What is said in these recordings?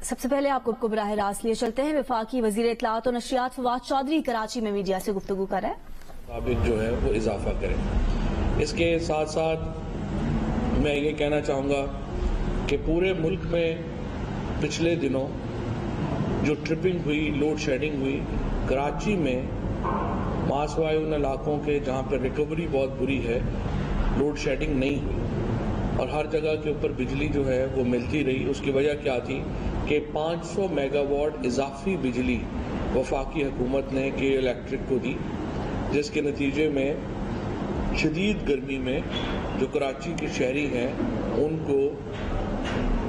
سب سے پہلے آپ کو براہ راست لیے چلتے ہیں۔ وفاقی وزیر اطلاعات و نشریات فواد چودھری کراچی میں میڈیا سے گفتگو کر رہے ہیں۔ مطابق جو ہے وہ اضافہ کریں۔ اس کے ساتھ ساتھ میں یہ کہنا چاہوں گا کہ پورے ملک میں پچھلے دنوں جو ٹرپنگ ہوئی، لوڈ شیڈنگ ہوئی، کراچی میں ماسوائے ان علاقوں کے جہاں پر ریکوری بہت بری ہے، لوڈ شیڈنگ نہیں ہوئی اور ہر جگہ کے اوپر بجلی جو ہے وہ ملتی رہی۔ اس کی وجہ کیا تھی کہ 500 میگا واٹ اضافی بجلی وفاقی حکومت نے کے الیکٹرک کو دی، جس کے نتیجے میں شدید گرمی میں جو کراچی کے شہری ہیں ان کو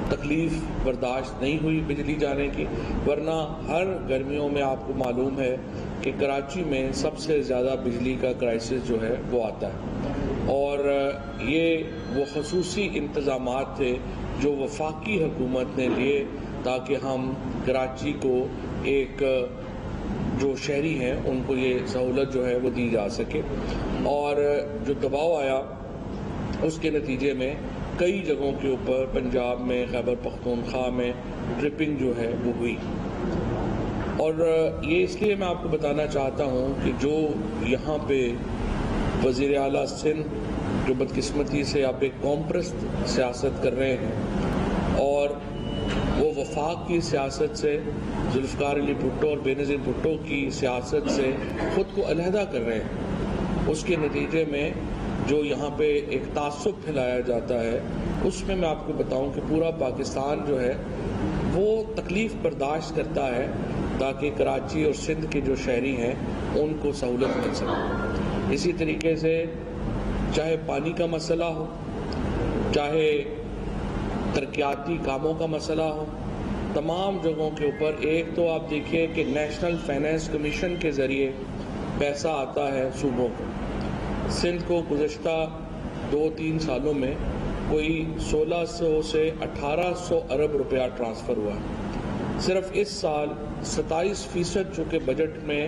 تکلیف برداشت نہیں ہوئی بجلی جانے کی، ورنہ ہر گرمیوں میں آپ کو معلوم ہے کہ کراچی میں سب سے زیادہ بجلی کا کرائسس جو ہے وہ آتا ہے، اور یہ وہ خصوصی انتظامات تھے جو وفاقی حکومت نے لیے تاکہ ہم کراچی کو ایک جو شہری ہیں ان کو یہ سہولت جو ہے وہ دی جا سکے۔ اور جو دباؤ آیا اس کے نتیجے میں کئی جگہوں کے اوپر پنجاب میں، خیبر پختونخوا میں ٹرپنگ جو ہے وہ ہوئی، اور یہ اس لیے میں آپ کو بتانا چاہتا ہوں کہ جو یہاں پہ وزیر اعلیٰ سندھ جو بدقسمتی سے آپ ایک قوم پرست سیاست کر رہے ہیں اور وہ وفاق کی سیاست سے، ذوالفقار علی بھٹو اور بے نظیر بھٹو کی سیاست سے خود کو علیحدہ کر رہے ہیں، اس کے نتیجے میں جو یہاں پہ ایک تعصب پھیلایا جاتا ہے، اس میں آپ کو بتاؤں کہ پورا پاکستان جو ہے وہ تکلیف برداشت کرتا ہے تاکہ کراچی اور سندھ کے جو شہری ہیں ان کو سہولت مل سکے۔ اسی طریقے سے چاہے پانی کا مسئلہ ہو، چاہے ترقیاتی کاموں کا مسئلہ ہو، تمام جگہوں کے اوپر ایک تو آپ دیکھیے کہ نیشنل فائنانس کمیشن کے ذریعے پیسہ آتا ہے صوبوں کو۔ سندھ کو گزشتہ 2-3 سالوں میں کوئی 1600 سے 1800 ارب روپیہ ٹرانسفر ہوا ہے۔ صرف اس سال 27% چونکہ بجٹ میں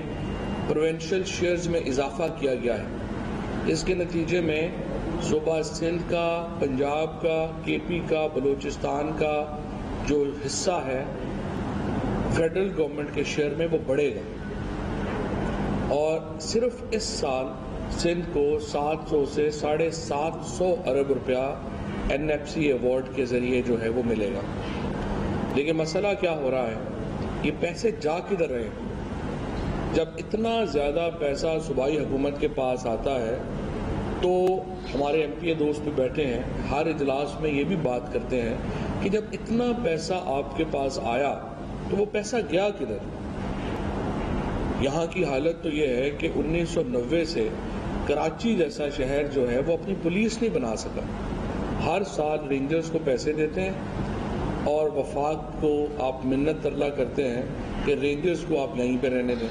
پروونشل شیئرز میں اضافہ کیا گیا ہے، اس کے نتیجے میں صوبہ سندھ کا، پنجاب کا، کے پی کا، بلوچستان کا جو حصہ ہے فیڈرل گورنمنٹ کے شیئر میں وہ بڑھے گا، اور صرف اس سال سندھ کو 700 سے 750 ارب روپیہ این ایف سی ایوارڈ کے ذریعے جو ہے وہ ملے گا۔ لیکن مسئلہ کیا ہو رہا ہے، یہ پیسے جا کدھر رہے ہیں؟ جب اتنا زیادہ پیسہ صوبائی حکومت کے پاس آتا ہے تو ہمارے ایم پی اے دوست بھی بیٹھے ہیں، ہر اجلاس میں یہ بھی بات کرتے ہیں کہ جب اتنا پیسہ آپ کے پاس آیا تو وہ پیسہ گیا کدھر؟ یہاں کی حالت تو یہ ہے کہ 1990 سے کراچی جیسا شہر جو ہے وہ اپنی پولیس نہیں بنا سکا۔ ہر سال رینجرز کو پیسے دیتے ہیں اور وفاق کو آپ منت ترلا کرتے ہیں کہ رینجرز کو آپ یہیں پہ رہنے دیں،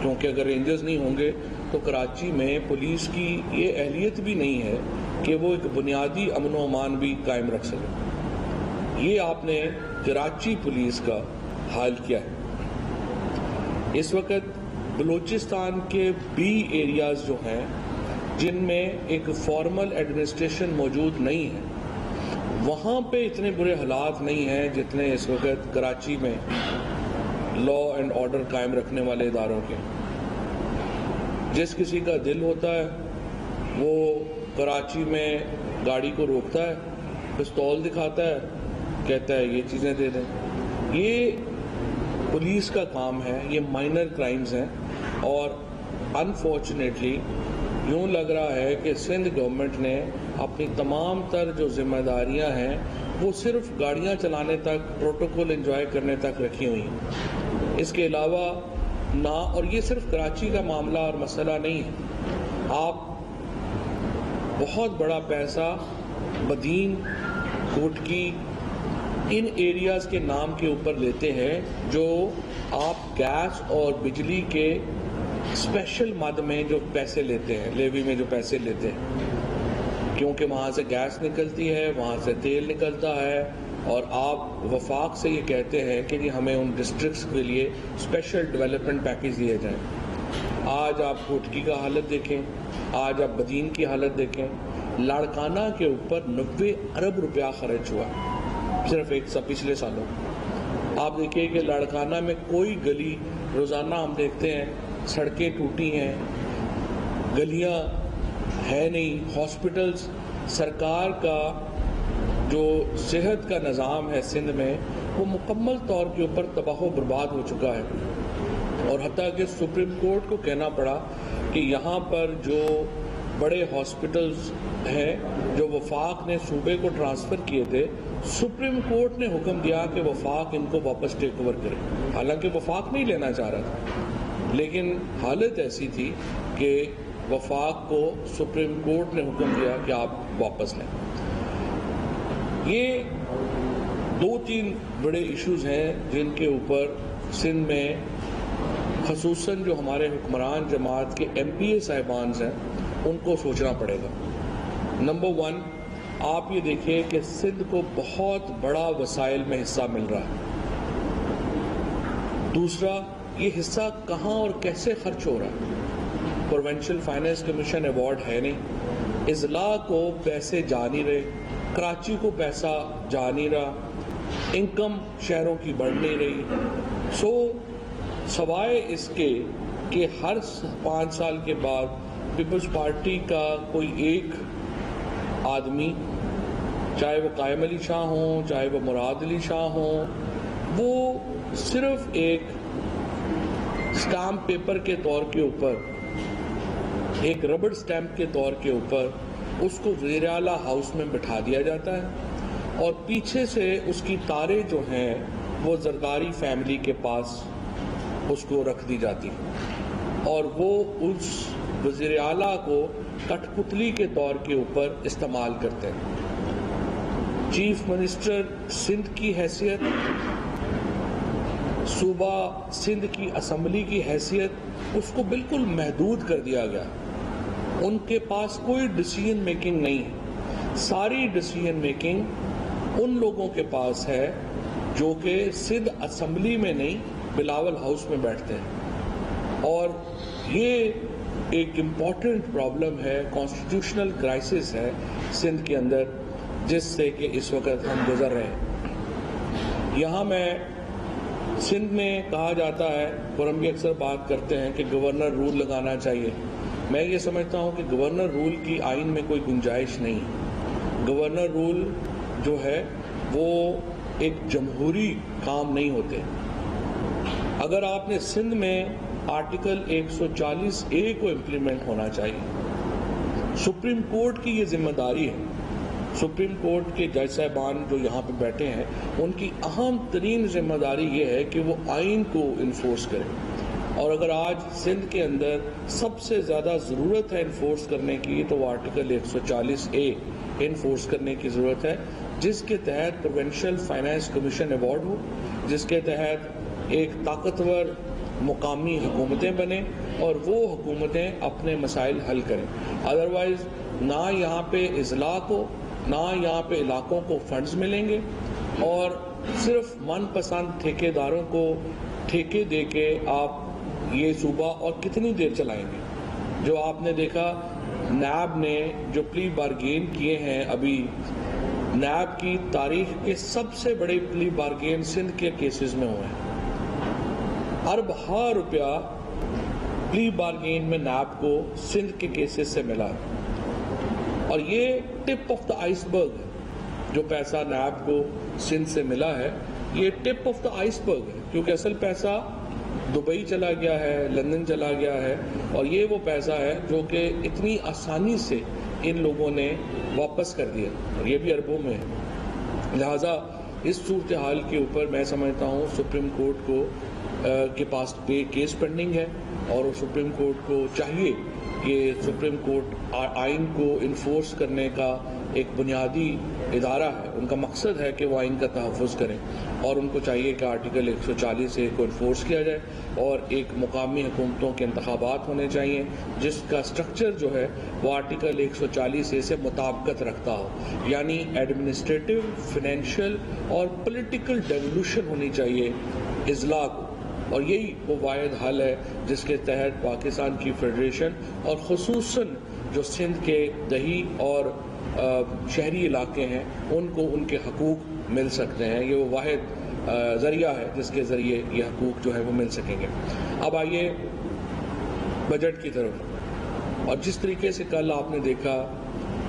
کیونکہ اگر رینجرز نہیں ہوں گے تو کراچی میں پولیس کی یہ اہلیت بھی نہیں ہے کہ وہ ایک بنیادی امن و امان بھی قائم رکھ سکے۔ یہ آپ نے کراچی پولیس کا حال کیا ہے۔ اس وقت بلوچستان کے بی ایریاز جو ہیں جن میں ایک فارمل ایڈمنسٹریشن موجود نہیں ہے، وہاں پہ اتنے برے حالات نہیں ہیں جتنے اس وقت کراچی میں لا اینڈ آرڈر قائم رکھنے والے اداروں کے۔ جس کسی کا دل ہوتا ہے وہ کراچی میں گاڑی کو روکتا ہے، پستول دکھاتا ہے، کہتا ہے یہ چیزیں دے دیں۔ یہ پولیس کا کام ہے، یہ مائنر کرائمز ہیں، اور انفارچونیٹلی یوں لگ رہا ہے کہ سندھ گورنمنٹ نے اپنی تمام تر جو ذمہ داریاں ہیں وہ صرف گاڑیاں چلانے تک، پروٹوکول انجوائے کرنے تک رکھی ہوئی ہیں، اس کے علاوہ نہ۔ اور یہ صرف کراچی کا معاملہ اور مسئلہ نہیں ہے، آپ بہت بڑا پیسہ بدین، کوٹکی، ان ایریاز کے نام کے اوپر لیتے ہیں جو آپ گیس اور بجلی کے اسپیشل مد میں جو پیسے لیتے ہیں، لیوی میں جو پیسے لیتے ہیں، کیونکہ وہاں سے گیس نکلتی ہے، وہاں سے تیل نکلتا ہے، اور آپ وفاق سے یہ کہتے ہیں کہ جی ہمیں ان ڈسٹرکٹس کے لیے اسپیشل ڈیولپمنٹ پیکیج دیے جائیں۔ آج آپ کوٹکی کا حالت دیکھیں، آج آپ بدین کی حالت دیکھیں، لاڑکانہ کے اوپر 90 ارب روپیہ خرچ ہوا صرف پچھلے سالوں۔ آپ دیکھیے کہ لاڑکانہ میں کوئی گلی روزانہ ہم دیکھتے ہیں سڑکیں ٹوٹی ہیں، گلیاں ہے نہیں، ہاسپٹلز، سرکار کا جو صحت کا نظام ہے سندھ میں وہ مکمل طور کے اوپر تباہ و برباد ہو چکا ہے، اور حتیٰ کہ سپریم کورٹ کو کہنا پڑا کہ یہاں پر جو بڑے ہاسپٹلز ہیں جو وفاق نے صوبے کو ٹرانسفر کیے تھے، سپریم کورٹ نے حکم دیا کہ وفاق ان کو واپس ٹیک اوور کرے، حالانکہ وفاق نہیں لینا چاہ رہا تھا، لیکن حالت ایسی تھی کہ وفاق کو سپریم کورٹ نے حکم دیا کہ آپ واپس لیں۔ یہ 2-3 بڑے ایشوز ہیں جن کے اوپر سندھ میں خصوصاً جو ہمارے حکمران جماعت کے ایم پی اے صاحبان ہیں ان کو سوچنا پڑے گا۔ نمبر 1، آپ یہ دیکھیں کہ سندھ کو بہت بڑا وسائل میں حصہ مل رہا ہے۔ دوسرا، یہ حصہ کہاں اور کیسے خرچ ہو رہا ہے؟ پروونشل فائنانس کمیشن ایوارڈ ہے نہیں، اضلاع کو پیسے جا نہیں رہے، کراچی کو پیسہ جا نہیں رہا، انکم شہروں کی بڑھ نہیں رہی۔ سوائے اس کے کہ ہر 5 سال کے بعد پیپلز پارٹی کا کوئی ایک آدمی، چاہے وہ قائم علی شاہ ہوں، چاہے وہ مراد علی شاہ ہوں، وہ صرف ایک سٹامپ پیپر کے طور کے اوپر، ایک ربڑ سٹیمپ کے طور کے اوپر اس کو وزیر اعلیٰ ہاؤس میں بٹھا دیا جاتا ہے، اور پیچھے سے اس کی تاریں جو ہیں وہ زرداری فیملی کے پاس اس کو رکھ دی جاتی، اور وہ اس وزیر اعلیٰ کو کٹ پتلی کے طور کے اوپر استعمال کرتے ہیں۔ چیف منسٹر سندھ کی حیثیت، صوبہ سندھ کی اسمبلی کی حیثیت، اس کو بالکل محدود کر دیا گیا۔ ان کے پاس کوئی ڈیسیژن میکنگ نہیں ہے، ساری ڈیسیژن میکنگ ان لوگوں کے پاس ہے جو کہ سندھ اسمبلی میں نہیں بلاول ہاؤس میں بیٹھتے ہیں، اور یہ ایک امپورٹنٹ پرابلم ہے، کانسٹیٹیوشنل کرائسس ہے سندھ کے اندر، جس سے کہ اس وقت ہم گزر رہے ہیں۔ یہاں میں سندھ میں کہا جاتا ہے، اور ہم بھی اکثر بات کرتے ہیں کہ گورنر رول لگانا چاہیے۔ میں یہ سمجھتا ہوں کہ گورنر رول کی آئین میں کوئی گنجائش نہیں۔ گورنر رول جو ہے وہ ایک جمہوری کام نہیں ہوتے۔ اگر آپ نے سندھ میں آرٹیکل 140A کو امپلیمنٹ ہونا چاہیے، سپریم کورٹ کی یہ ذمہ داری ہے۔ سپریم کورٹ کے جج صاحبان جو یہاں پہ بیٹھے ہیں، ان کی اہم ترین ذمہ داری یہ ہے کہ وہ آئین کو انفورس کریں، اور اگر آج سندھ کے اندر سب سے زیادہ ضرورت ہے انفورس کرنے کی تو وہ آرٹیکل 140A انفورس کرنے کی ضرورت ہے، جس کے تحت پروونشل فائنانس کمیشن ایوارڈ ہو، جس کے تحت ایک طاقتور مقامی حکومتیں بنیں اور وہ حکومتیں اپنے مسائل حل کریں۔ ادروائز نہ یہاں پہ اضلاع کو، نہ یہاں پہ علاقوں کو فنڈز ملیں گے، اور صرف من پسند ٹھیکیداروں کو ٹھیکے دے کے آپ یہ صوبہ اور کتنی دیر چلائیں گے؟ جو آپ نے دیکھا نیب نے جو پلی بارگین کیے ہیں، ابھی نیب کی تاریخ کے سب سے بڑے پلی بارگین سندھ کے کیسز میں ہوئے ہیں۔ اربہ روپیہ پلی بارگین میں نیب کو سندھ کے کیسز سے ملا، اور یہ ٹپ آف دا آئس برگ ہے۔ جو پیسہ نیب کو سندھ سے ملا ہے یہ ٹپ آف دا آئس برگ ہے، کیونکہ اصل پیسہ دبئی چلا گیا ہے، لندن چلا گیا ہے، اور یہ وہ پیسہ ہے جو کہ اتنی آسانی سے ان لوگوں نے واپس کر دیا، اور یہ بھی اربوں میں ہے۔ لہٰذا اس صورتحال کے اوپر میں سمجھتا ہوں سپریم کورٹ کو کے پاس کیس پینڈنگ ہے، اور سپریم کورٹ کو چاہیے کہ سپریم کورٹ آئین کو انفورس کرنے کا ایک بنیادی ادارہ ہے، ان کا مقصد ہے کہ وہ آئین کا تحفظ کریں، اور ان کو چاہیے کہ آرٹیکل 140A کو انفورس کیا جائے، اور ایک مقامی حکومتوں کے انتخابات ہونے چاہیے جس کا سٹرکچر جو ہے وہ آرٹیکل 140A سے مطابقت رکھتا ہو، یعنی ایڈمنسٹریٹو، فائنینشیل اور پولیٹیکل ڈیولوشن ہونی چاہیے اضلاع کو، اور یہی وہ واحد حل ہے جس کے تحت پاکستان کی فیڈریشن اور خصوصاً جو سندھ کے دیہی اور شہری علاقے ہیں ان کو ان کے حقوق مل سکتے ہیں۔ یہ وہ واحد ذریعہ ہے جس کے ذریعے یہ حقوق جو ہے وہ مل سکیں گے۔ اب آئیے بجٹ کی طرف، اور جس طریقے سے کل آپ نے دیکھا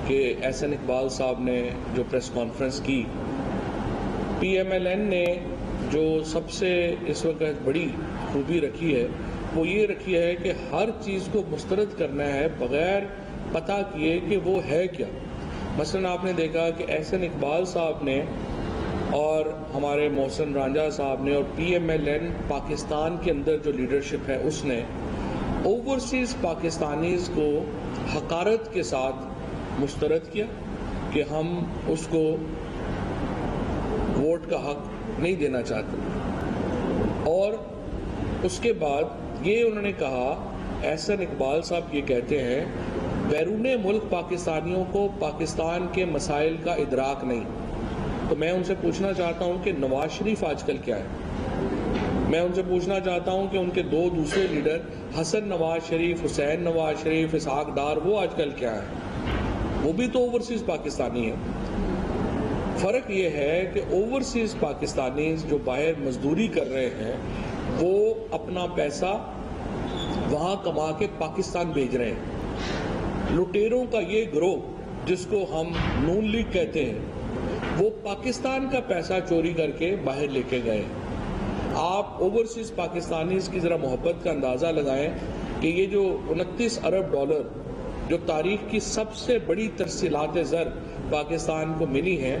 کہ احسن اقبال صاحب نے جو پریس کانفرنس کی، پی ایم ایل این نے جو سب سے اس وقت بڑی خوبی رکھی ہے وہ یہ رکھی ہے کہ ہر چیز کو مسترد کرنا ہے بغیر پتہ کیے کہ وہ ہے کیا۔ مثلا آپ نے دیکھا کہ احسن اقبال صاحب نے اور ہمارے محسن رانجھا صاحب نے اور P M L N Pakistan کے اندر جو لیڈرشپ ہے اس نے اوورسیز پاکستانیز کو حقارت کے ساتھ مسترد کیا کہ ہم اس کو ووٹ کا حق نہیں دینا چاہتے، اور اس کے بعد یہ انہوں نے کہا، احسن اقبال صاحب یہ کہتے ہیں بیرون ملک پاکستانیوں کو پاکستان کے مسائل کا ادراک نہیں۔ تو میں ان سے پوچھنا چاہتا ہوں کہ نواز شریف آج کل کیا ہے؟ میں ان سے پوچھنا چاہتا ہوں کہ ان کے دو دوسرے لیڈر حسن نواز شریف، حسین نواز شریف، اسحاق ڈار، وہ آج کل کیا ہے؟ وہ بھی تو اوورسیز پاکستانی ہیں۔ فرق یہ ہے کہ اوورسیز پاکستانی جو باہر مزدوری کر رہے ہیں وہ اپنا پیسہ وہاں کما کے پاکستان بھیج رہے ہیں۔ لٹیروں کا یہ گروہ جس کو ہم نون لیگ کہتے ہیں وہ پاکستان کا پیسہ چوری کر کے باہر لے کے گئے۔ آپ اوورسیز پاکستانیز کی ذرا محبت کا اندازہ لگائیں کہ یہ جو 29 ارب ڈالر جو تاریخ کی سب سے بڑی ترسیلات زر پاکستان کو ملی ہیں،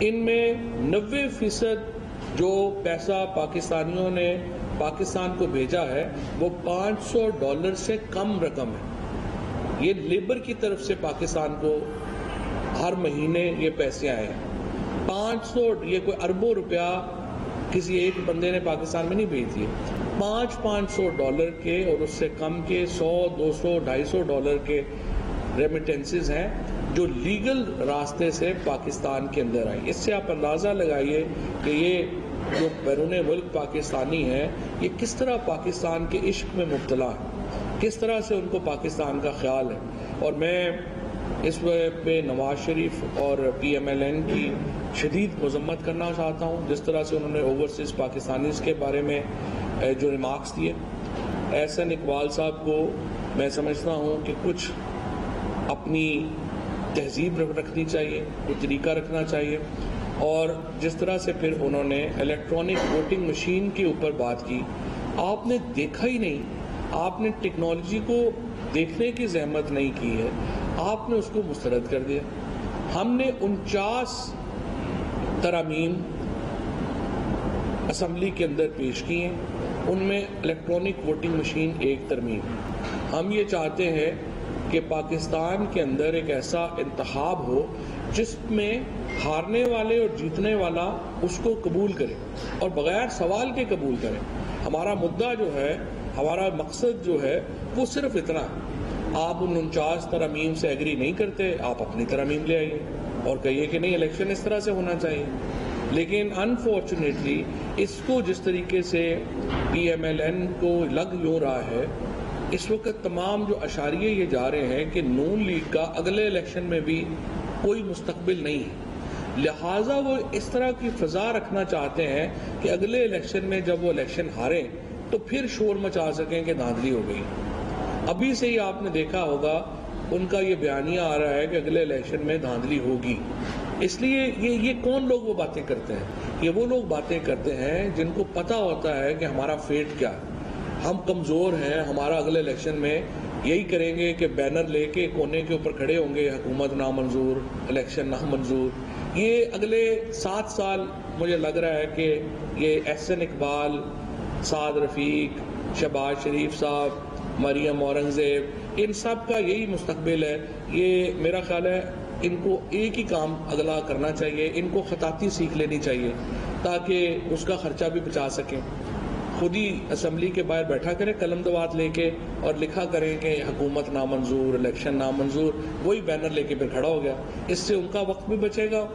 ان میں 90% جو پیسہ پاکستانیوں نے پاکستان کو بھیجا ہے وہ $500 سے کم رقم ہے۔ یہ لیبر کی طرف سے پاکستان کو ہر مہینے یہ پیسے آئے ہیں۔ 500، یہ کوئی اربوں روپیہ کسی ایک بندے نے پاکستان میں نہیں بھیج دیے۔ $500 کے اور اس سے کم کے $100، $200، $250 کے ریمیٹنسز ہیں جو لیگل راستے سے پاکستان کے اندر آئیں۔ اس سے آپ اندازہ لگائیے کہ یہ جو بیرون ملک پاکستانی ہیں یہ کس طرح پاکستان کے عشق میں مبتلا ہے، کس طرح سے ان کو پاکستان کا خیال ہے۔ اور میں اس پہ نواز شریف اور پی ایم ایل این کی شدید مذمت کرنا چاہتا ہوں، جس طرح سے انہوں نے اوورسیز پاکستانیز کے بارے میں جو ریمارکس دیے۔ احسن اقبال صاحب کو میں سمجھتا ہوں کہ کچھ اپنی تہذیب رکھنی چاہیے، کوئی طریقہ رکھنا چاہیے، اور جس طرح سے پھر انہوں نے الیکٹرانک ووٹنگ مشین کے اوپر بات کی، آپ نے دیکھا ہی نہیں، آپ نے ٹیکنالوجی کو دیکھنے کی زحمت نہیں کی ہے، آپ نے اس کو مسترد کر دیا۔ ہم نے 49 ترامیم اسمبلی کے اندر پیش کی ہیں، ان میں الیکٹرانک ووٹنگ مشین ایک ترمیم۔ ہم یہ چاہتے ہیں کہ پاکستان کے اندر ایک ایسا انتخاب ہو جس میں ہارنے والے اور جیتنے والا اس کو قبول کرے اور بغیر سوال کے قبول کرے۔ ہمارا مدعا جو ہے، ہمارا مقصد جو ہے وہ صرف اتنا ہے، آپ ان 49 ترامیم سے ایگری نہیں کرتے، آپ اپنی ترامیم لے آئیے اور کہیے کہ نہیں الیکشن اس طرح سے ہونا چاہیے۔ لیکن انفارچونیٹلی اس کو جس طریقے سے پی ایم ایل این کو لگ یوں رہا ہے، اس وقت تمام جو اشاریے یہ جا رہے ہیں کہ نون لیگ کا اگلے الیکشن میں بھی کوئی مستقبل نہیں ہے، لہٰذا وہ اس طرح کی فضا رکھنا چاہتے ہیں کہ اگلے الیکشن میں جب وہ الیکشن ہاریں تو پھر شور مچا سکیں کہ دھاندلی ہو گئی۔ ابھی سے ہی آپ نے دیکھا ہوگا ان کا یہ بیانیہ آ رہا ہے کہ اگلے الیکشن میں دھاندلی ہوگی۔ اس لیے یہ کون لوگ وہ باتیں کرتے ہیں؟ یہ وہ لوگ باتیں کرتے ہیں جن کو پتہ ہوتا ہے کہ ہمارا فیٹ کیا ہے، ہم کمزور ہیں، ہمارا اگلے الیکشن میں یہی کریں گے کہ بینر لے کے کونے کے اوپر کھڑے ہوں گے، حکومت نامنظور، الیکشن نامنظور۔ یہ اگلے 7 سال مجھے لگ رہا ہے کہ یہ احسن اقبال، سعد رفیق، شہباز شریف صاحب، مریم اورنگزیب، ان سب کا یہی مستقبل ہے۔ یہ میرا خیال ہے ان کو ایک ہی کام اگلا کرنا چاہیے، ان کو خطاطی سیکھ لینی چاہیے تاکہ اس کا خرچہ بھی بچا سکیں۔ خود ہی اسمبلی کے باہر بیٹھا کریں قلم دوات لے کے اور لکھا کریں کہ حکومت نامنظور، الیکشن نامنظور، وہی بینر لے کے پھر کھڑا ہو گیا۔ اس سے ان کا وقت بھی بچے گا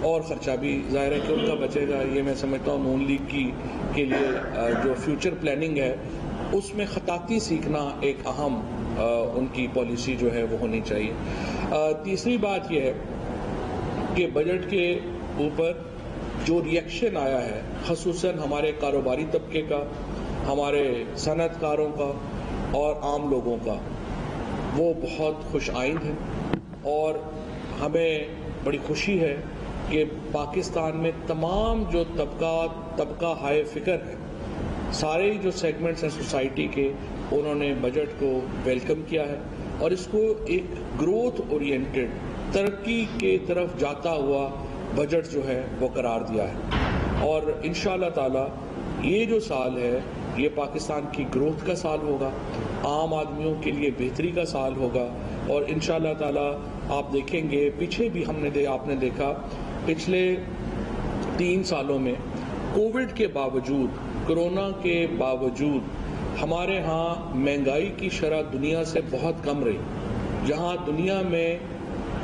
اور خرچہ بھی ظاہر ہے کہ ان کا بچے گا۔ یہ میں سمجھتا ہوں نون لیگ کے لیے جو فیوچر پلاننگ ہے اس میں خطاطی سیکھنا ایک اہم ان کی پالیسی جو ہے وہ ہونی چاہیے۔ تیسری بات یہ ہے کہ بجٹ کے اوپر جو ریئیکشن آیا ہے خصوصاً ہمارے کاروباری طبقے کا، ہمارے صنعت کاروں کا اور عام لوگوں کا، وہ بہت خوش آئند ہے، اور ہمیں بڑی خوشی ہے کہ پاکستان میں تمام جو طبقہ ہائے فکر ہے، سارے جو سیگمنٹس ہیں سوسائٹی کے، انہوں نے بجٹ کو ویلکم کیا ہے اور اس کو ایک گروتھ اورینٹڈ، ترقی کے طرف جاتا ہوا بجٹ جو ہے وہ قرار دیا ہے۔ اور انشاءاللہ تعالی یہ جو سال ہے یہ پاکستان کی گروتھ کا سال ہوگا، عام آدمیوں کے لیے بہتری کا سال ہوگا، اور انشاءاللہ تعالی آپ دیکھیں گے پیچھے بھی آپ نے دیکھا پچھلے 3 سالوں میں کووڈ کے باوجود، کرونا کے باوجود ہمارے ہاں مہنگائی کی شرح دنیا سے بہت کم رہی۔ جہاں دنیا میں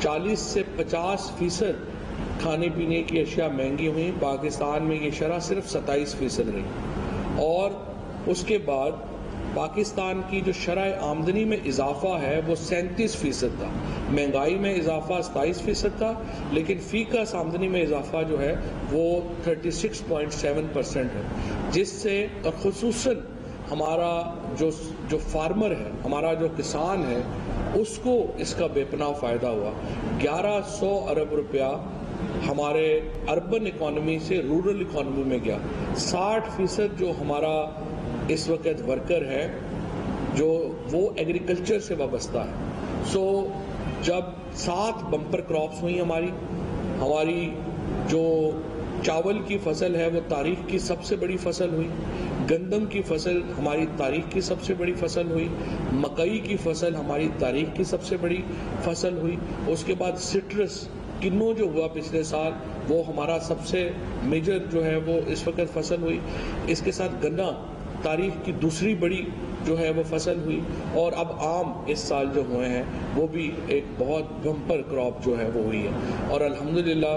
40 سے 50% کھانے پینے کی اشیاء مہنگی ہوئی، پاکستان میں یہ شرح صرف 27% رہی، اور اس کے بعد پاکستان کی جو شرح آمدنی میں اضافہ ہے وہ 37% تھا، مہنگائی میں اضافہ 27% تھا، لیکن فی کس آمدنی میں اضافہ جو ہے وہ 36.7% ہے، جس سے اور خصوصاً ہمارا جو فارمر ہے، ہمارا جو کسان ہے، اس کو اس کا بے پناہ فائدہ ہوا۔ 1100 ارب روپیہ ہمارے اربن اکانومی سے رورل اکانومی میں گیا۔ 60% جو ہمارا اس وقت ورکر ہے جو وہ ایگریکلچر سے وابستہ ہے۔ جب 7 بمپر کراپس ہوئی ہماری جو چاول کی فصل ہے وہ تاریخ کی سب سے بڑی فصل ہوئی، گندم کی فصل ہماری تاریخ کی سب سے بڑی فصل ہوئی، مکئی کی فصل ہماری تاریخ کی سب سے بڑی فصل ہوئی، اس کے بعد سٹرس کنو جو ہوا پچھلے سال وہ ہمارا سب سے میجر جو ہے وہ اس وقت فصل ہوئی، اس کے ساتھ گنا تاریخ کی دوسری بڑی جو ہے وہ فصل ہوئی، اور اب آم اس سال جو ہوئے ہیں وہ بھی ایک بہت بمپر کراپ جو ہے وہ ہوئی ہے، اور الحمدللہ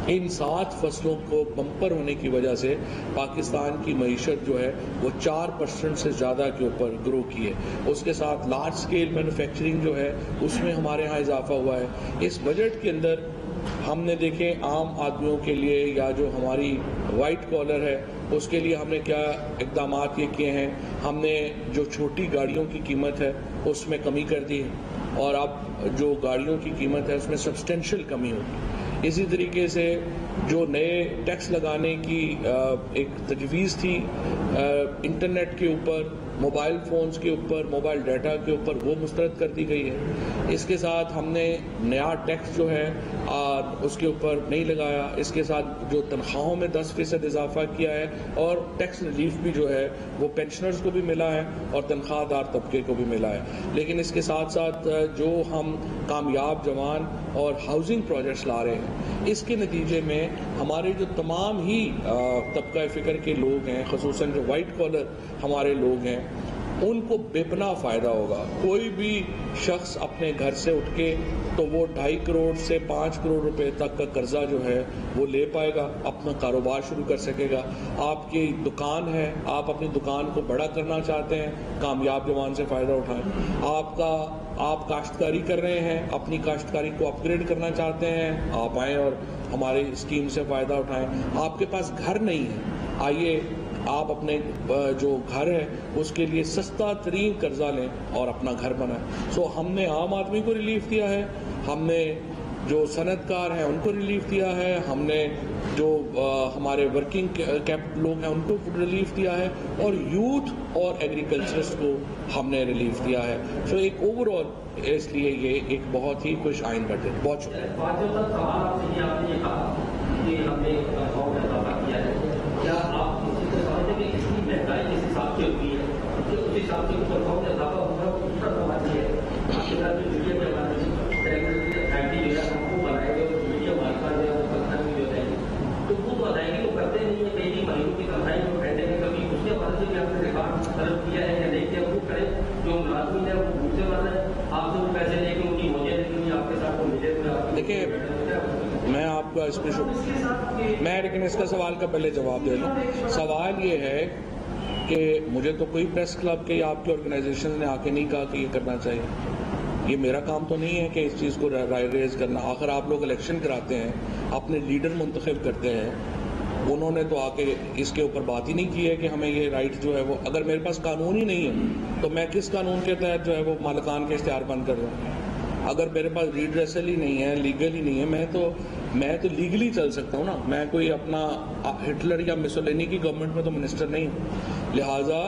ان 7 فصلوں کو بمپر ہونے کی وجہ سے پاکستان کی معیشت جو ہے وہ 4% سے زیادہ کے اوپر گرو کی ہے۔ اس کے ساتھ لارج سکیل مینوفیکچرنگ جو ہے اس میں ہمارے ہاں اضافہ ہوا ہے۔ اس بجٹ کے اندر ہم نے دیکھے عام آدمیوں کے لیے یا جو ہماری وائٹ کالر ہے اس کے لیے ہم نے کیا اقدامات یہ کیے ہیں، ہم نے جو چھوٹی گاڑیوں کی قیمت ہے اس میں کمی کر دی ہے، اور اب جو گاڑیوں کی قیمت ہے اس میں سبسٹینشیل کمی ہوگی۔ اسی طریقے سے جو نئے ٹیکس لگانے کی ایک تجویز تھی انٹرنیٹ کے اوپر، موبائل فونز کے اوپر، موبائل ڈیٹا کے اوپر، وہ مسترد کر دی گئی ہے۔ اس کے ساتھ ہم نے نیا ٹیکس جو ہے اس کے اوپر نہیں لگایا، اس کے ساتھ جو تنخواہوں میں 10% اضافہ کیا ہے، اور ٹیکس ریلیف بھی جو ہے وہ پینشنرز کو بھی ملا ہے اور تنخواہ دار طبقے کو بھی ملا ہے۔ لیکن اس کے ساتھ ساتھ جو ہم کامیاب جوان اور ہاؤسنگ پروجیکٹس لا رہے ہیں، اس کے نتیجے میں ہمارے جو تمام ہی طبقہ فکر کے لوگ ہیں، خصوصاً جو وائٹ کالر ہمارے لوگ ہیں، ان کو بے پناہ فائدہ ہوگا۔ کوئی بھی شخص اپنے گھر سے اٹھ کے تو وہ 2.5 کروڑ سے 5 کروڑ روپے تک کا قرضہ جو ہے وہ لے پائے گا، اپنا کاروبار شروع کر سکے گا۔ آپ کی دکان ہے، آپ اپنی دکان کو بڑا کرنا چاہتے ہیں، کامیاب جوان سے فائدہ اٹھائیں۔ آپ کاشتکاری کر رہے ہیں، اپنی کاشتکاری کو اپ گریڈ کرنا چاہتے ہیں، آپ آئیں اور ہماری اسکیم سے فائدہ اٹھائیں۔ آپ کے پاس گھر نہیں ہے، آئیے آپ اپنے جو گھر ہے اس کے لیے سستا ترین قرضہ لیں اور اپنا گھر بنائیں۔ ہم نے عام آدمی کو ریلیف دیا ہے، ہم نے جو صنعت کار ہیں ان کو ریلیف دیا ہے، ہم نے جو ہمارے ورکنگ کیپ لوگ ہیں ان کو ریلیف دیا ہے، اور یوتھ اور ایگریکلچرسٹ کو ہم نے ریلیف دیا ہے۔ ایک اوور آل اس لیے یہ ایک بہت ہی خوش آئند بجٹ ہے۔ بہت شکریہ۔ دیکھیے میں آپ کا اس پہ لیکن اس کا سوال کا پہلے جواب دے دوں۔ سوال یہ ہے کہ مجھے تو کوئی پریس کلب کے یا آپ کے آرگنائزیشن نے آ کے نہیں کہا کہ یہ کرنا چاہیے۔ یہ میرا کام تو نہیں ہے کہ اس چیز کو رائے ریز کرنا. آخر آپ لوگ الیکشن کراتے ہیں, اپنے لیڈر منتخب کرتے ہیں, انہوں نے تو آ کے اس کے اوپر بات ہی نہیں کی ہے کہ ہمیں یہ رائٹ جو ہے وہ, اگر میرے پاس قانون ہی نہیں ہے تو میں کس قانون کے تحت جو ہے وہ مالکان کے اشتہار بند کر رہا ہوں. اگر میرے پاس ریڈریسل ہی نہیں ہے, لیگل ہی نہیں ہے, میں تو لیگلی چل سکتا ہوں نا. میں کوئی اپنا ہٹلر یا مسولینی کی گورنمنٹ میں تو منسٹر نہیں ہوں. لہٰذا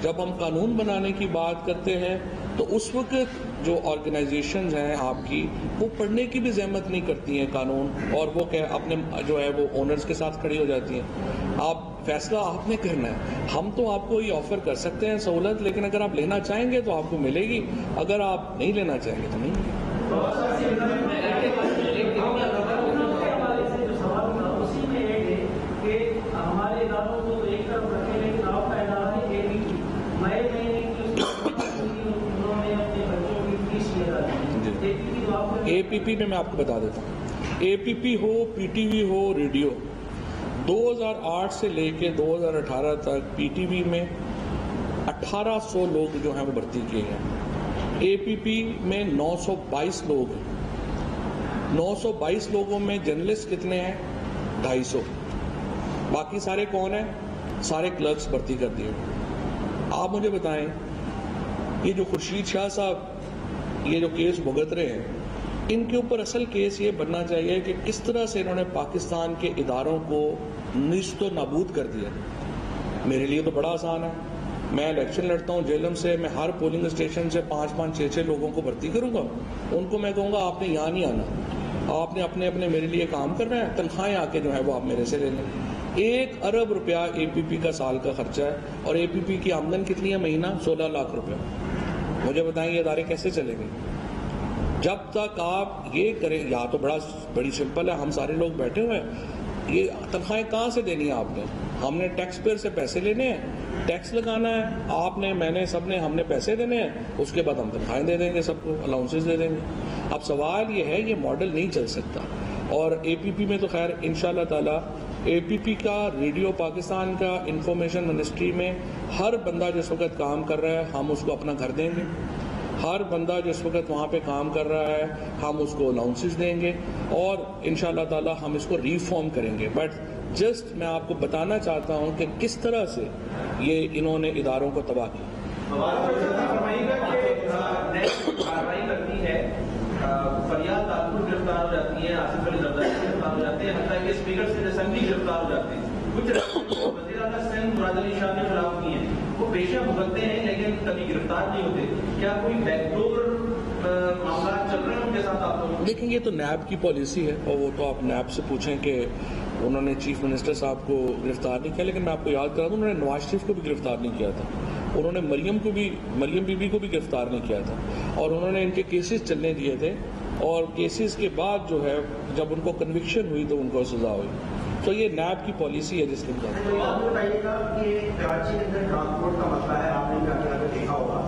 جب ہم قانون بنانے کی بات کرتے ہیں تو اس وقت جو آرگنائزیشنز ہیں آپ کی, وہ پڑھنے کی بھی زحمت نہیں کرتی ہیں قانون, اور وہ اپنے جو ہے وہ اونرز کے ساتھ کھڑی ہو جاتی ہیں. آپ فیصلہ آپ نے کرنا ہے. ہم تو آپ کو یہ آفر کر سکتے ہیں سہولت, لیکن اگر آپ لینا چاہیں گے تو آپ کو ملے گی, اگر آپ نہیں لینا چاہیں گے تو نہیں ملے گی. ہمارے اداروں کو ایک طرف رکھے لیکن آپ کا ادارہ ہے اے پی پی میں آپ کو بتا دیتا ہوں. اے پی پی ہو, پی ٹی وی ہو, ریڈیو, 2008 سے لے کے 2018 تک پی ٹی وی میں 1800 لوگ جو ہیں وہ بھرتی کیے ہیں. اے پی پی میں 922 لوگ ہیں. 922 لوگوں میں جرنلسٹ کتنے ہیں؟ 250. باقی سارے کون ہیں؟ سارے کلرکس بھرتی کر دیے. آپ مجھے بتائیں, یہ جو خورشید شاہ صاحب یہ جو کیس بھگت رہے ہیں, ان کے اوپر اصل کیس یہ بننا چاہیے کہ کس طرح سے انہوں نے پاکستان کے اداروں کو نیست و نابود کر دیا. میرے لیے تو بڑا آسان ہے, میں الیکشن لڑتا ہوں جیلم سے, میں ہر پولنگ اسٹیشن سے 5-5, 6-6 لوگوں کو بھرتی کروں گا. ان کو میں کہوں گا آپ نے یہاں نہیں آنا, آپ نے اپنے میرے لیے کام کرنا ہے, تنخواہیں آ کے جو ہے وہ آپ میرے سے لے لیں. 1 ارب روپیہ اے پی پی کا سال کا خرچہ ہے, اور اے پی پی کی آمدن کتنی ہے مہینہ؟ 16 لاکھ روپیہ. مجھے بتائیں یہ ادارے کیسے چلیں گے؟ جب تک آپ یہ کریں, یا تو بڑی سمپل ہے, ہم سارے لوگ بیٹھے ہوئے ہیں, یہ تنخواہیں کہاں سے دینی ہے آپ نے؟ ہم نے ٹیکس پیئر سے پیسے لینے ہیں, ٹیکس لگانا ہے, آپ نے, میں نے, سب نے, ہم نے پیسے دینے ہیں, اس کے بعد ہم تنخواہیں دے دیں گے, سب کو الاؤنسز دے دیں گے. اب سوال یہ ہے, یہ ماڈل نہیں چل سکتا. اور اے پی پی میں تو خیر انشاءاللہ تعالی اے پی پی کا, ریڈیو پاکستان کا, انفارمیشن منسٹری میں ہر بندہ جس وقت کام کر رہا ہے ہم اس کو اپنا گھر دیں گے. ہر بندہ جس وقت وہاں پہ کام کر رہا ہے ہم اس کو الاؤنسز دیں گے, اور انشاءاللہ تعالی ہم اس کو ریفارم کریں گے. بٹ جسٹ میں آپ کو بتانا چاہتا ہوں کہ کس طرح سے یہ انہوں نے اداروں کو تباہ کیا. فریاد دادپور گرفتار ہو جاتی ہے, آصف علی زرداری گرفتار ہو جاتے ہیں, حتیٰ کہ اسپیکر سے اسمبلی گرفتار ہو جاتے ہیں. کچھ وزیر اعلیٰ سندھ مراد علی شاہ کے خلاف کی ہیں, وہ پیشہ بھگتتے ہیں لیکن کبھی گرفتار نہیں ہوتے. کیا کوئی بیک ڈور معاملات چل رہے ہیں ان کے ساتھ آپ لوگ؟ دیکھیں یہ تو نیب کی پالیسی ہے, اور وہ تو آپ نیب سے پوچھیں کہ انہوں نے چیف منسٹر صاحب کو گرفتار نہیں کیا. لیکن میں آپ کو یاد کرا دوں, انہوں نے نواز شریف کو بھی گرفتار نہیں کیا تھا, انہوں نے مریم بی بی کو بھی گرفتار نہیں کیا تھا, اور انہوں نے ان کے کیسز چلنے دیے تھے, اور کیسز کے بعد جو ہے جب ان کو کنوکشن ہوئی تو ان کو سزا ہوئی. تو یہ نیب کی پالیسی ہے جس کے مطابق. آپ بتائیے گا کہ کراچی کے اندر ٹرانسپورٹ کا مسئلہ ہے, آپ نے دیکھا ہوگا,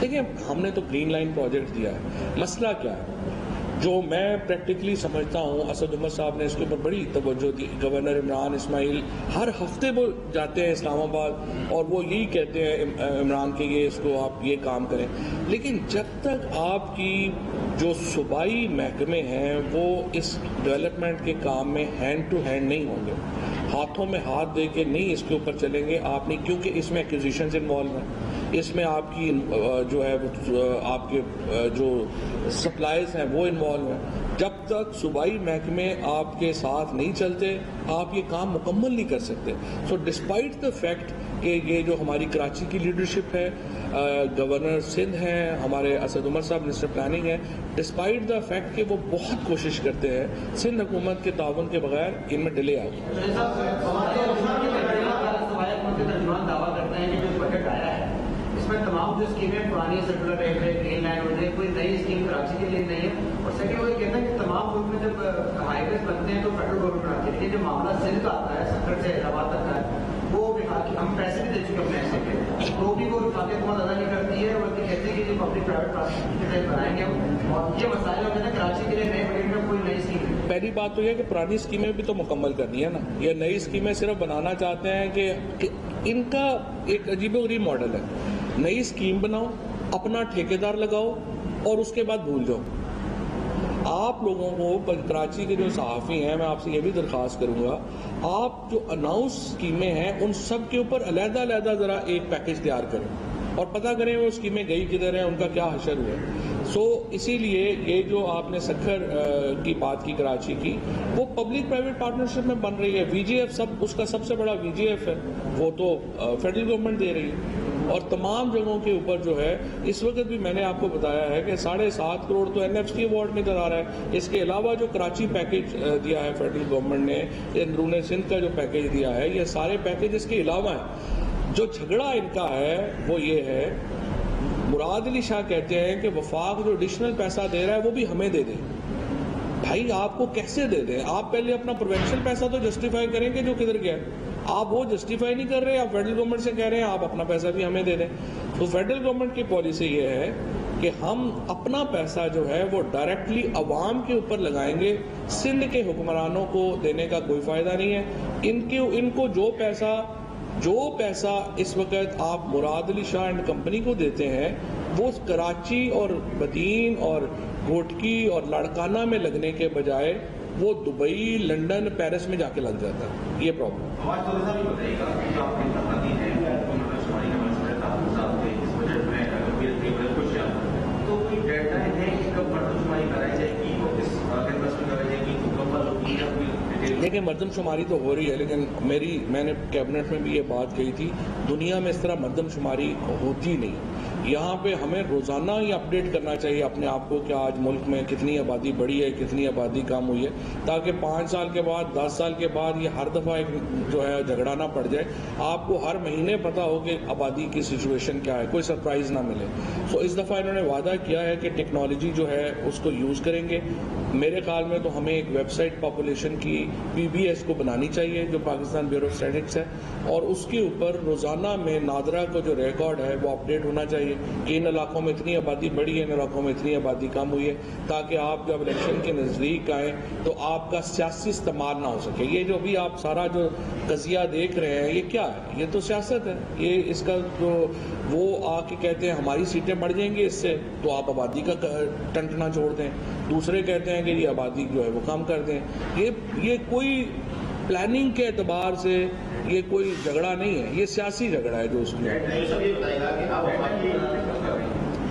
دیکھیں ہم نے تو گرین لائن پروجیکٹ دیا ہے. مسئلہ کیا ہے جو میں پریکٹیکلی سمجھتا ہوں, اسد عمر صاحب نے اس کے اوپر بڑی توجہ دی. گورنر عمران اسماعیل ہر ہفتے وہ جاتے ہیں اسلام آباد, اور وہ یہی کہتے ہیں عمران کے یہ اس کو آپ یہ کام کریں. لیکن جب تک آپ کی جو صوبائی محکمے ہیں وہ اس ڈیولپمنٹ کے کام میں ہینڈ ٹو ہینڈ نہیں ہوں گے, ہاتھوں میں ہاتھ دے کے نہیں اس کے اوپر چلیں گے آپ نہیں, کیونکہ اس میں ایکوزیشنز انوالو ہیں, اس میں آپ کی جو ہے آپ کے جو سپلائز ہیں وہ انوالو ہیں. جب تک صوبائی محکمے آپ کے ساتھ نہیں چلتے آپ یہ کام مکمل نہیں کر سکتے. سو ڈسپائٹ دا فیکٹ کہ یہ جو ہماری کراچی کی لیڈرشپ ہے, گورنر سندھ ہیں, ہمارے اسد عمر صاحب منسٹر پلاننگ ہیں, ڈسپائٹ دا فیکٹ کہ وہ بہت کوشش کرتے ہیں, سندھ حکومت کے تعاون کے بغیر ان میں ڈیلے آ گیا. دعویٰ کرتے ہیں کہ جو بجٹ آیا ہے اس میں تمام جو اسکیمیں پرانی سیکولر ریلوے, گرین لائن وغیرہ, کوئی نئی اسکیم کراچی کے لیے نہیں ہے. اور سیکنڈ وہ یہ کہتا ہے کہ تمام ملک میں جب ہائی ویز بنتے ہیں تو فیڈرل گورنمنٹ بناتی ہے, لیکن جو معاملہ سندھ کا آتا ہے, سکھر سے حیدرآباد تک کا ہے, وہ ہم پیسے بھی دے چکے اپنے ایسے کے, تو بھی وہ رفاقت بہت ادا نہیں کرتی ہے, اور کہتے ہیں کہ جو پبلک پرائیویٹ پارٹنرشپ بنائیں گے, اور یہ مسائل ہوتے ہیں کراچی کے لیے نئے بجٹ میں کوئی نئی اسکیم ہے. پہلی بات تو یہ کہ پرانی اسکیمیں بھی تو مکمل کرنی ہے نا, یہ نئی اسکیمیں صرف بنانا چاہتے ہیں کہ ان کا ایک عجیب و غریب ماڈل ہے. نئی اسکیم بناؤ, اپنا ٹھیکیدار لگاؤ اور اس کے بعد بھول جاؤ. آپ لوگوں کو, کراچی کے جو صحافی ہیں, میں آپ سے یہ بھی درخواست کروں گا, آپ جو اناؤنس اسکیمیں ہیں ان سب کے اوپر علیحدہ علیحدہ ذرا ایک پیکج تیار کریں اور پتہ کریں وہ اسکیمیں گئی کدھر ہیں, ان کا کیا حشر ہوا ہے. اسی لیے یہ جو آپ نے سکھر کی بات کی کراچی کی, وہ پبلک پرائیویٹ پارٹنرشپ میں بن رہی ہے. وی جی ایف اس کا سب سے بڑا وی جی ایف ہے, وہ تو فیڈرل گورنمنٹ دے رہی ہے. اور تمام جگہوں کے اوپر جو ہے اس وقت بھی میں نے آپ کو بتایا ہے کہ 7.5 کروڑ تو این ایف سی ایوارڈ میں نظر آ رہا ہے. اس کے علاوہ جو کراچی پیکج دیا ہے فیڈرل گورنمنٹ نے, اندرون سندھ کا جو پیکج دیا ہے, یہ سارے پیکج اس کے علاوہ ہیں. جو جھگڑا ان کا ہے وہ یہ ہے, مراد علی شاہ کہتے ہیں کہ وفاق جو ایڈیشنل پیسہ دے رہا ہے وہ بھی ہمیں دے دیں. بھائی آپ کو کیسے دے دیں؟ آپ پہلے اپنا پروینشل پیسہ تو جسٹیفائی کریں کہ جو کدھر گیا. آپ وہ جسٹیفائی نہیں کر رہے, آپ فیڈرل گورنمنٹ سے کہہ رہے ہیں آپ اپنا پیسہ بھی ہمیں دے دیں. تو فیڈرل گورنمنٹ کی پالیسی یہ ہے کہ ہم اپنا پیسہ جو ہے وہ ڈائریکٹلی عوام کے اوپر لگائیں گے. سندھ کے حکمرانوں کو دینے کا کوئی فائدہ نہیں ہے. ان کو جو پیسہ اس وقت آپ مراد علی شاہ اینڈ کمپنی کو دیتے ہیں وہ کراچی اور بدین اور گھوٹکی اور لاڑکانہ میں لگنے کے بجائے وہ دبئی, لنڈن, پیرس میں جا کے لگ جاتا ہے. یہ پرابلم. دیکھیں مردم شماری تو ہو رہی ہے, لیکن میں نے کیبنٹ میں بھی یہ بات کہی تھی, دنیا میں اس طرح مردم شماری ہوتی نہیں. یہاں پہ ہمیں روزانہ یہ اپڈیٹ کرنا چاہیے اپنے آپ کو کہ آج ملک میں کتنی آبادی بڑھی ہے, کتنی آبادی کم ہوئی ہے, تاکہ 5 سال کے بعد 10 سال کے بعد یہ ہر دفعہ ایک جو ہے جھگڑا نہ پڑ جائے. آپ کو ہر مہینے پتا ہو کہ آبادی کی سچویشن کیا ہے, کوئی سرپرائز نہ ملے. اس دفعہ انہوں نے وعدہ کیا ہے کہ ٹیکنالوجی جو ہے اس کو یوز کریں گے. میرے خیال میں تو ہمیں ایک ویب سائٹ پاپولیشن کی PBS کو بنانی چاہیے جو پاکستان بیورو آف اسٹیٹکس ہے, اور اس کے اوپر روزانہ میں نادرا کو جو ریکارڈ ہے وہ اپڈیٹ ہونا چاہیے کہ ان علاقوں میں اتنی آبادی بڑھی ہے, ان علاقوں میں اتنی آبادی کم ہوئی ہے, تاکہ آپ جب الیکشن کے نزدیک آئیں تو آپ کا سیاسی استعمال نہ ہو سکے. یہ جو بھی آپ سارا جو قضیہ دیکھ رہے ہیں یہ کیا ہے؟ یہ تو سیاست ہے. یہ اس کا جو وہ آ کے کہتے ہیں ہماری سیٹیں بڑھ جائیں گی اس سے, تو آپ آبادی کا ٹنٹنا چھوڑ دیں. دوسرے کہتے ہیں کہ یہ آبادی جو ہے وہ کم کر دیں. یہ کوئی پلاننگ کے اعتبار سے یہ کوئی جھگڑا نہیں ہے, یہ سیاسی جھگڑا ہے جو اس میں.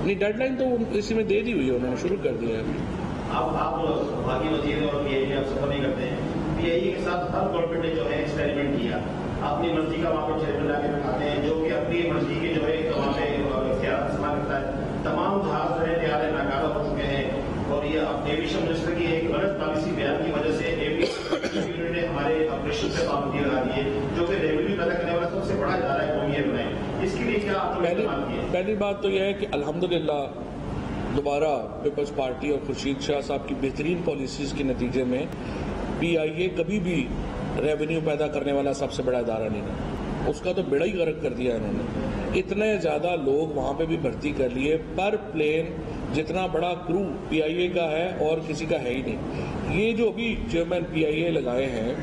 نہیں, ڈیڈ لائن تو اسی میں دے دی ہوئی ہے, انہوں نے شروع کر دیا ہے. آپ وزیر اور پی آئی اے آپ سفر نہیں کرتے ہیں, پی آئی اے کے ساتھ ہر گورنمنٹ نے جو ہے ایکسپیریمنٹ کیا, اپنی مرضی کا وہاں پر چیئرمین لا کے بٹھاتے ہیں جو کہ اپنی مرضی کے جو ہے وہاں پہ اختیار استعمال کرتا ہے. تمام جہاز جو ہے تیار ناکارہ ہو چکے ہیں, اور یہ ایویشن منسٹر کی ایک غلط پالیسی بیان کی وجہ سے ایویشن نے ہمارے آپریشن پہ پابندی لگا دی ہے, جو کہ ریونیو پیدا کرنے والا سب سے بڑا ادارہ ہے قومی بنائے. اس کے لیے کیا آپ نے پہلی بات تو یہ ہے کہ الحمدللہ دوبارہ پیپلز پارٹی اور خورشید شاہ صاحب کی بہترین پالیسیز کے نتیجے میں پی آئی اے کبھی بھی ریونیو پیدا کرنے والا سب سے بڑا ادارہ نہیں تھا. اس کا تو بیڑا ہی غرق کر دیا انہوں نے. اتنے زیادہ لوگ وہاں پہ بھی بھرتی کر لیے, پر پلین جتنا بڑا کرو پی آئی اے کا ہے اور کسی کا ہے ہی نہیں. یہ جو ابھی چیئرمین پی آئی اے لگائے ہیں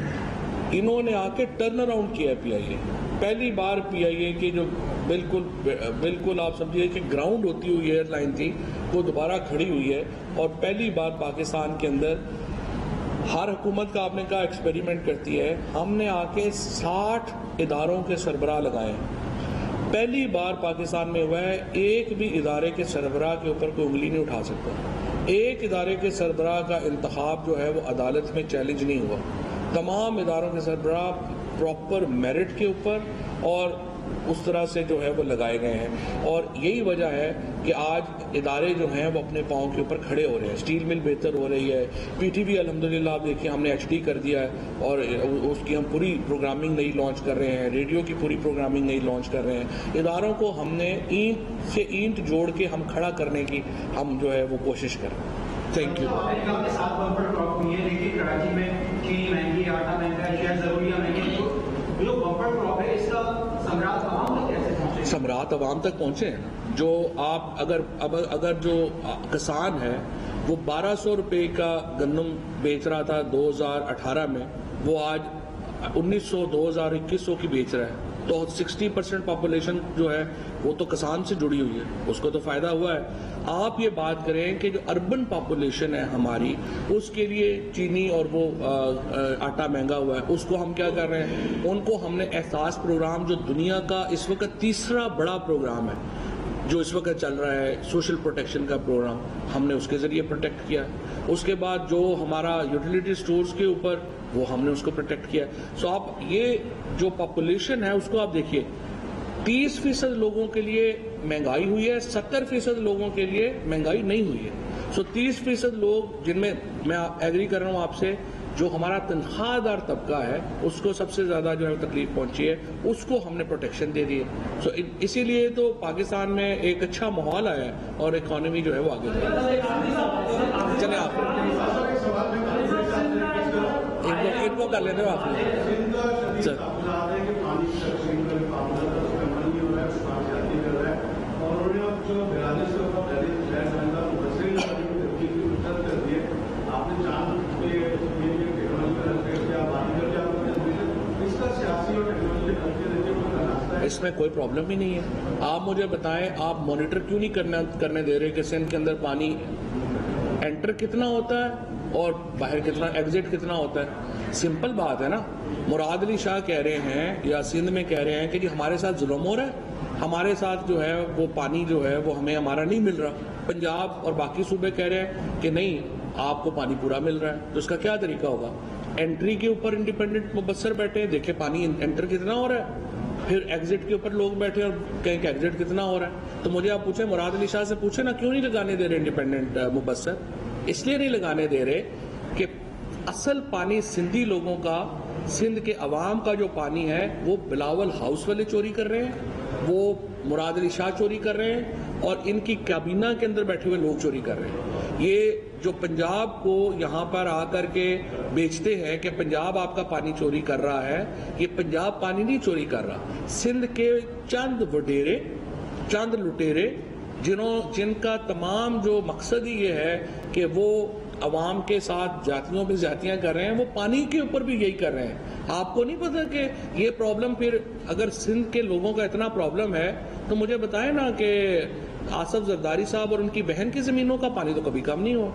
انہوں نے آ کے ٹرن اراؤنڈ کیا ہے پی آئی اے. پہلی بار پی آئی اے کی جو بالکل آپ سمجھیے کہ گراؤنڈ ہوتی ہوئی ایئر لائن تھی وہ دوبارہ کھڑی ہوئی ہے, اور پہلی بار پاکستان کے اندر ہر حکومت کا آپ نے کہا ایکسپیریمنٹ کرتی ہے, ہم نے آ کے 60 اداروں کے سربراہ لگائے ہیں. پہلی بار پاکستان میں ہوا ہے, ایک بھی ادارے کے سربراہ کے اوپر کوئی انگلی نہیں اٹھا سکتا. ایک ادارے کے سربراہ کا انتخاب جو ہے وہ عدالت میں چیلنج نہیں ہوا. تمام اداروں کے سربراہ پراپر میرٹ کے اوپر اور اس طرح سے جو ہے وہ لگائے گئے ہیں, اور یہی وجہ ہے کہ آج ادارے جو ہیں وہ اپنے پاؤں کے اوپر کھڑے ہو رہے ہیں. اسٹیل مل بہتر ہو رہی ہے, پی ٹی وی الحمدللہ آپ دیکھیں ہم نے HD کر دیا ہے, اور اس کی ہم پوری پروگرامنگ نئی لانچ کر رہے ہیں, ریڈیو کی پوری پروگرامنگ نئی لانچ کر رہے ہیں. اداروں کو ہم نے اینٹ سے اینٹ جوڑ کے ہم کھڑا کرنے کی ہم جو ہے وہ کوشش کر رہے ہیں. Thank you. کراچی میں چینی مہنگی, آٹا مہنگا, شہر ضروریاں مہنگی, جو بمپر کراپ ہے اس کا ثمرات عوام تک کیسے پہنچے؟ ثمرات عوام تک پہنچے ہیں. جو آپ اگر جو کسان ہے وہ 1200 روپے کا گندم بیچ رہا تھا 2018 میں, وہ آج 1900 2021 کی بیچ رہا ہے. تو 60% پاپولیشن جو ہے وہ تو کسان سے جڑی ہوئی ہے، اس کو تو فائدہ ہوا ہے۔ آپ یہ بات کریں کہ جو اربن پاپولیشن ہے ہماری، اس کے لیے چینی اور وہ آٹا مہنگا ہوا ہے، اس کو ہم کیا کر رہے ہیں، ان کو ہم نے احساس پروگرام جو دنیا کا اس وقت تیسرا بڑا پروگرام ہے جو اس وقت چل رہا ہے، سوشل پروٹیکشن کا پروگرام، ہم نے اس کے ذریعے پروٹیکٹ کیا۔ اس کے بعد جو ہمارا یوٹیلیٹی سٹورز کے اوپر وہ ہم نے اس کو پروٹیکٹ کیا۔ سو آپ یہ جو پاپولیشن ہے اس کو آپ دیکھیے، 30% لوگوں کے لیے مہنگائی ہوئی ہے، 70% لوگوں کے لیے مہنگائی نہیں ہوئی ہے۔ سو 30% لوگ جن میں ایگری کر رہا ہوں آپ سے، جو ہمارا تنخواہ دار طبقہ ہے اس کو سب سے زیادہ جو ہے تکلیف پہنچی ہے، اس کو ہم نے پروٹیکشن دے دی ہے۔ سو اسی لیے تو پاکستان میں ایک اچھا ماحول آیا ہے اور اکانومی جو ہے وہ آگے بڑھ رہی ہے۔ چلیں آپ ایک وہ کر لیتے ہو آپ اس میں کوئی پرابلم ہی نہیں ہے۔ آپ مجھے بتائیں، آپ مانیٹر کیوں نہیں کرنے دے رہے کہ سندھ کے اندر پانی انٹر کتنا ہوتا ہے اور باہر کتنا، ایگزٹ کتنا ہوتا ہے؟ سمپل بات ہے نا۔ مراد علی شاہ کہہ رہے ہیں یا سندھ میں کہہ رہے ہیں کہ جی ہمارے ساتھ ظلم ہو رہا ہے، ہمارے ساتھ جو ہے وہ پانی جو ہے وہ ہمیں ہمارا نہیں مل رہا۔ پنجاب اور باقی صوبے کہہ رہے ہیں کہ نہیں، آپ کو پانی پورا مل رہا ہے۔ تو اس کا کیا طریقہ ہوگا؟ انٹری کے اوپر انڈیپینڈنٹ مبصر بیٹھے ہیں، دیکھیں پانی انٹر کتنا ہو رہا ہے، پھر ایگزٹ کے اوپر لوگ بیٹھے اور کہیں کہ ایگزٹ کتنا ہو رہا ہے۔ تو مجھے آپ پوچھیں، مراد علی شاہ سے پوچھیں نا، کیوں نہیں لگانے دے رہے انڈیپینڈنٹ مبصر؟ اس لیے نہیں لگانے دے رہے کہ اصل پانی سندھی لوگوں کا، سندھ کے عوام کا جو پانی ہے وہ بلاول ہاؤس والے چوری کر رہے ہیں، وہ مراد علی شاہ چوری کر رہے ہیں، اور ان کی کابینہ کے اندر بیٹھے ہوئے لوگ چوری کر رہے ہیں۔ یہ جو پنجاب کو یہاں پر آ کر کے بیچتے ہیں کہ پنجاب آپ کا پانی چوری کر رہا ہے، یہ پنجاب پانی نہیں چوری کر رہا۔ سندھ کے چند وڈیرے، چند لٹیرے، جن کا تمام جو مقصد ہی یہ ہے کہ وہ عوام کے ساتھ جاتیوں پہ زیادتیاں کر رہے ہیں، وہ پانی کے اوپر بھی یہی کر رہے ہیں۔ آپ کو نہیں پتا کہ یہ پرابلم، پھر اگر سندھ کے لوگوں کا اتنا پرابلم ہے تو مجھے بتائیں نا کہ آصف زرداری صاحب اور ان کی بہن کی زمینوں کا پانی تو کبھی کم نہیں ہوا۔